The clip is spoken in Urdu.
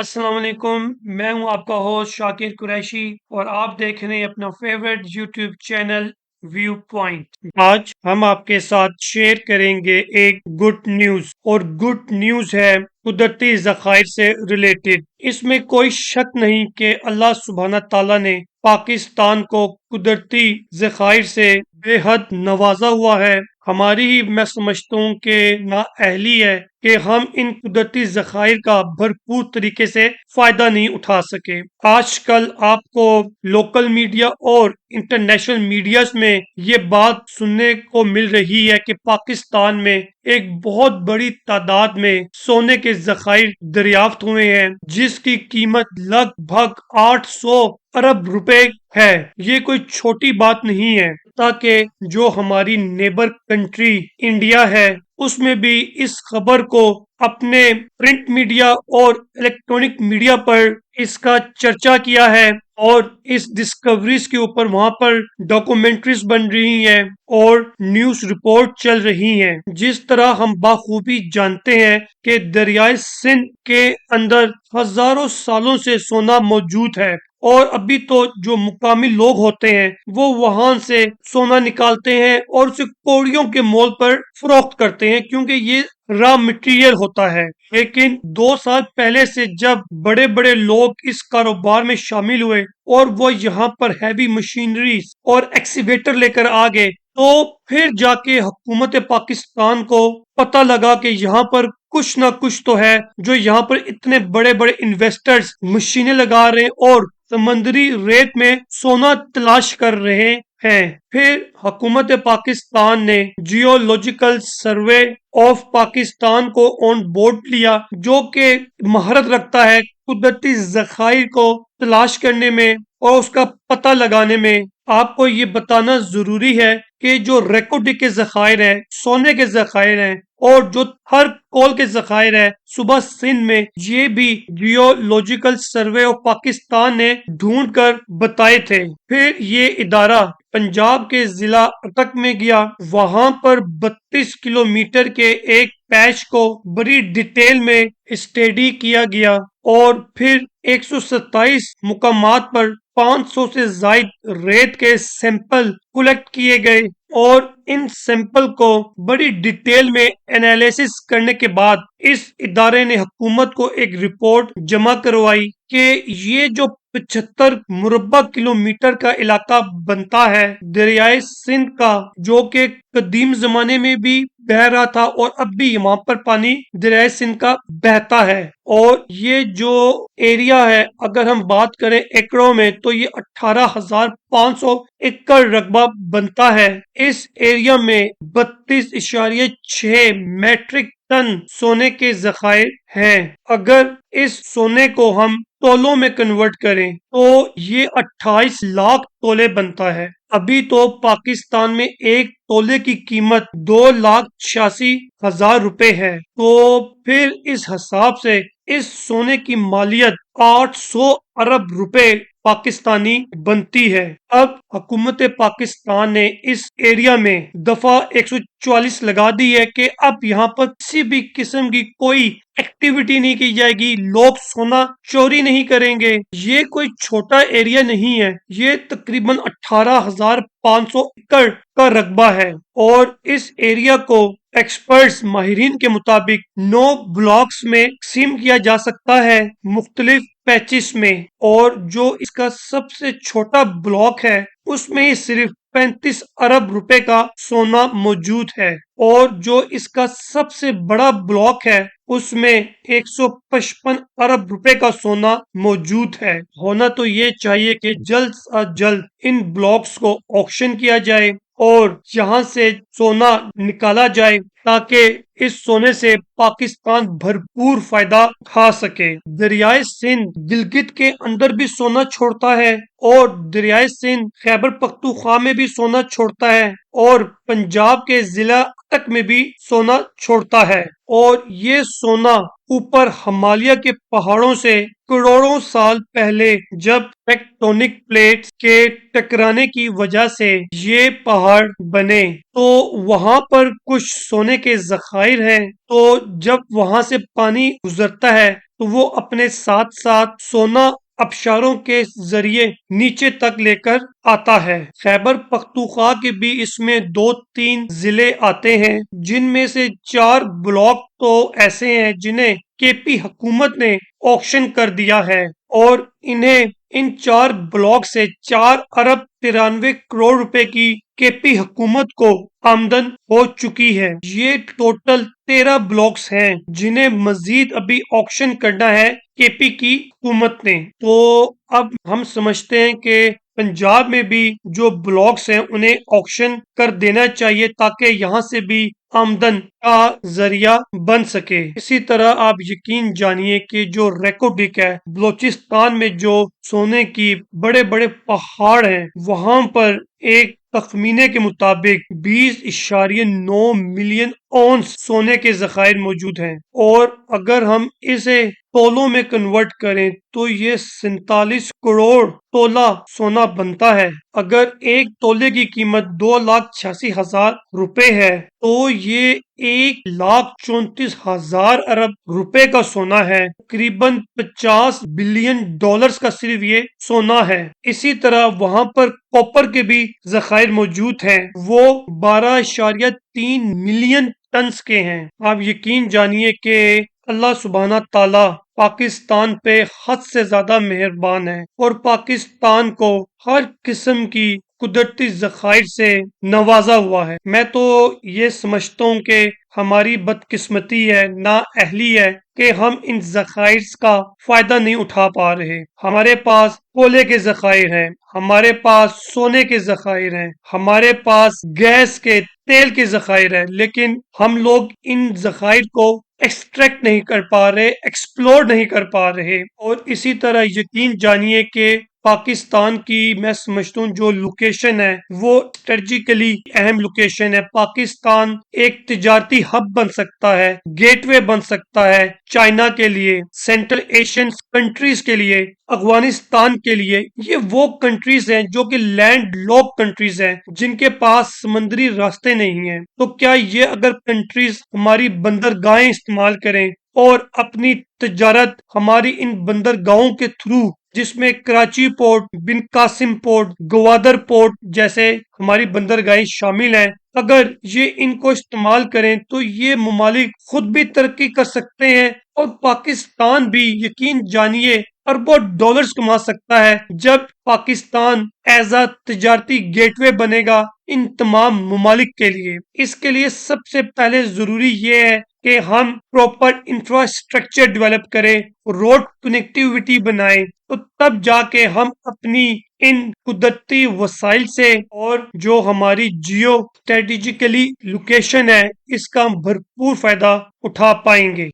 السلام علیکم، میں ہوں آپ کا ہوسٹ شاکر قریشی اور آپ دیکھ رہے ہیں اپنا favourite YouTube channel View Point. آج ہم آپ کے ساتھ شیئر کریں گے ایک گڈ نیوز، اور گڈ نیوز ہے قدرتی ذخائر سے ریلیٹڈ۔ اس میں کوئی شک نہیں کہ اللہ سبحانہ تعالیٰ نے پاکستان کو قدرتی ذخائر سے بے حد نوازا ہوا ہے۔ ہماری ہی میں سمجھتا ہوں کہ نااہلی ہے کہ ہم ان قدرتی ذخائر کا بھرپور طریقے سے فائدہ نہیں اٹھا سکے۔ آج کل آپ کو لوکل میڈیا اور انٹرنیشنل میڈیاز میں یہ بات سننے کو مل رہی ہے کہ پاکستان میں ایک بہت بڑی تعداد میں سونے کے ذخائر دریافت ہوئے ہیں، جس کی قیمت لگ بھگ 800 ارب روپے ہے۔ یہ کوئی چھوٹی بات نہیں ہے، تاکہ جو ہماری نیبر کنٹری انڈیا ہے اس میں بھی اس خبر کو اپنے پرنٹ میڈیا اور الیکٹرونک میڈیا پر اس کا چرچا کیا ہے، اور اس ڈسکوریز کے اوپر وہاں پر ڈاکومنٹریز بن رہی ہیں اور نیوز رپورٹ چل رہی ہیں۔ جس طرح ہم بخوبی جانتے ہیں کہ دریائے سندھ کے اندر ہزاروں سالوں سے سونا موجود ہے، اور ابھی تو جو مقامی لوگ ہوتے ہیں وہ وہاں سے سونا نکالتے ہیں اور اسے کوڑیوں کے مول پر فروخت کرتے ہیں، کیونکہ یہ را مٹیریل ہوتا ہے۔ لیکن 2 سال پہلے سے جب بڑے بڑے لوگ اس کاروبار میں شامل ہوئے اور وہ یہاں پر ہیوی مشینریز اور ایکسیویٹر لے کر آ گئے، تو پھر جا کے حکومت پاکستان کو پتہ لگا کہ یہاں پر کچھ نہ کچھ تو ہے، جو یہاں پر اتنے بڑے بڑے انویسٹرز مشینیں لگا رہے ہیں اور سمندری ریت میں سونا تلاش کر رہے ہیں۔ پھر حکومت پاکستان نے جیولوجیکل سروے آف پاکستان کو آن بورڈ لیا، جو کہ مہارت رکھتا ہے قدرتی ذخائر کو تلاش کرنے میں اور اس کا پتہ لگانے میں۔ آپ کو یہ بتانا ضروری ہے کہ جو ریکوڈ کے ذخائر ہیں، سونے کے ذخائر ہیں، اور جو ہر کول کے ذخائر ہیں، صوبہ سندھ میں یہ بھی جیولوجیکل سروے آف پاکستان نے ڈھونڈ کر بتائے تھے۔ پھر یہ ادارہ پنجاب کے ضلع اٹک میں گیا، وہاں پر 32 کلومیٹر کے ایک پیچ کو بڑی ڈیٹیل میں اسٹڈی کیا گیا، اور پھر 127 مقامات پر 500 سے زائد ریت کے سیمپل کلیکٹ کیے گئے، اور ان سیمپل کو بڑی ڈیٹیل میں انالیسس کرنے کے بعد اس ادارے نے حکومت کو ایک رپورٹ جمع کروائی کہ یہ جو 75 مربع کلومیٹر کا علاقہ بنتا ہے دریائے سندھ کا، جو کہ قدیم زمانے میں بھی بہہ رہا تھا اور اب بھی وہاں پر پانی دریائے سندھ کا بہتا ہے، اور یہ جو ایریا ہے اگر ہم بات کریں ایکڑوں میں تو یہ 18,500 ایکڑ رقبہ بنتا ہے۔ اس ایریا میں 32.6 میٹرک ٹن سونے کے ذخائر ہیں۔ اگر اس سونے کو ہم تولوں میں کنورٹ کریں تو یہ 28 لاکھ تولے بنتا ہے۔ ابھی تو پاکستان میں ایک تولے کی قیمت 2,86,000 روپے ہے، تو پھر اس حساب سے اس سونے کی مالیت 800 ارب روپے پاکستانی بنتی ہے۔ اب حکومت پاکستان نے اس ایریا میں دفعہ 144 لگا دی ہے کہ اب یہاں پر کسی بھی قسم کی کوئی ایکٹیویٹی نہیں کی جائے گی، لوگ سونا چوری نہیں کریں گے۔ یہ کوئی چھوٹا ایریا نہیں ہے، یہ تقریباً 18,500 ایکڑ کا رقبہ ہے، اور اس ایریا کو ایکسپرٹس ماہرین کے مطابق 9 بلاکس میں تقسیم کیا جا سکتا ہے، مختلف پیچز میں، اور جو اس کا سب سے چھوٹا بلاک ہے اس میں ہی صرف 35 ارب روپے کا سونا موجود ہے، اور جو اس کا سب سے بڑا بلاک ہے اس میں 155 ارب روپے کا سونا موجود ہے۔ ہونا تو یہ چاہیے کہ جلد از جلد ان بلاکس کو آکشن کیا جائے اور یہاں سے سونا نکالا جائے، تاکہ اس سونے سے پاکستان بھرپور فائدہ اٹھا سکے۔ دریائے سندھ گلگت کے اندر بھی سونا چھوڑتا ہے، اور دریائے سندھ خیبر پختونخوا میں بھی سونا چھوڑتا ہے، اور پنجاب کے ضلع اٹک میں بھی سونا چھوڑتا ہے، اور یہ سونا اوپر ہمالیہ کے پہاڑوں سے کروڑوں سال پہلے جب ٹیکٹونک پلیٹس کے ٹکرانے کی وجہ سے یہ پہاڑ بنے، تو وہاں پر کچھ سونے کے ذخائر ہیں، تو جب وہاں سے پانی گزرتا ہے تو وہ اپنے ساتھ ساتھ سونا ابشاروں کے ذریعے نیچے تک لے کر آتا ہے۔ خیبر پختونخوا کے بھی اس میں 2-3 ضلع آتے ہیں، جن میں سے 4 بلاک تو ایسے ہیں جنہیں کے پی حکومت نے آکشن کر دیا ہے، اور انہیں ان 4 بلاک سے 4 ارب 93 کروڑ روپے کی کے پی حکومت کو آمدن ہو چکی ہے۔ یہ ٹوٹل 13 بلاکس ہیں جنہیں مزید ابھی آکشن کرنا ہے کے پی کی حکومت نے۔ تو اب ہم سمجھتے ہیں کہ پنجاب میں بھی جو بلاکس ہیں انہیں آکشن کر دینا چاہیے تاکہ یہاں سے بھی آمدن کا ذریعہ بن سکے۔ اسی طرح آپ یقین جانیے کہ جو ریکوڈک ہے، بلوچستان میں جو سونے کی بڑے بڑے پہاڑ ہیں، وہاں پر ایک تخمینے کے مطابق 20.9 ملین اونس سونے کے ذخائر موجود ہیں، اور اگر ہم اسے تولوں میں کنورٹ کریں تو یہ 47 کروڑ تولہ سونا بنتا ہے۔ اگر ایک تولے کی قیمت 2,86,000 روپے ہے تو یہ 1,34,000 ارب روپے کا سونا ہے، تقریباً $50 بلین کا صرف یہ سونا ہے۔ اسی طرح وہاں پر کوپر کے بھی ذخائر موجود ہیں، وہ 12.3 ملین ٹنز کے ہیں۔ آپ یقین جانیے کہ اللہ سبحانہ تعالی پاکستان پہ حد سے زیادہ مہربان ہے، اور پاکستان کو ہر قسم کی قدرتی ذخائر سے نوازا ہوا ہے۔ میں تو یہ سمجھتا ہوں کہ ہماری بدقسمتی ہے، نااہلی ہے کہ ہم ان ذخائر کا فائدہ نہیں اٹھا پا رہے۔ ہمارے پاس کولے کے ذخائر ہیں، ہمارے پاس سونے کے ذخائر ہیں، ہمارے پاس گیس کے تیل کے ذخائر ہیں، لیکن ہم لوگ ان ذخائر کو ایکسٹریکٹ نہیں کر پا رہے، ایکسپلور نہیں کر پا رہے۔ اور اسی طرح یقین جانیے کہ پاکستان کی میں سمجھتا ہوں جو لوکیشن ہے وہ اسٹریٹجیکلی اہم لوکیشن ہے۔ پاکستان ایک تجارتی ہب بن سکتا ہے، گیٹ وے بن سکتا ہے چائنا کے لیے، سینٹرل ایشین کنٹریز کے لیے، افغانستان کے لیے۔ یہ وہ کنٹریز ہیں جو کہ لینڈ لاک کنٹریز ہیں، جن کے پاس سمندری راستے نہیں ہیں۔ تو کیا یہ اگر کنٹریز ہماری بندرگاہیں استعمال کریں اور اپنی تجارت ہماری ان بندرگاہوں کے تھرو، جس میں کراچی پورٹ، بن قاسم پورٹ، گوادر پورٹ جیسے ہماری بندرگاہیں شامل ہیں، اگر یہ ان کو استعمال کریں تو یہ ممالک خود بھی ترقی کر سکتے ہیں، اور پاکستان بھی یقین جانیے اربوں ڈالرز کما سکتا ہے جب پاکستان ایز اے تجارتی گیٹ وے بنے گا ان تمام ممالک کے لیے۔ اس کے لیے سب سے پہلے ضروری یہ ہے کہ ہم پراپر انفراسٹرکچر ڈیولپ کریں، روڈ کنیکٹیوٹی بنائیں، تو تب جا کے ہم اپنی ان قدرتی وسائل سے اور جو ہماری جیو اسٹریٹجیکلی لوکیشن ہے اس کا بھرپور فائدہ اٹھا پائیں گے۔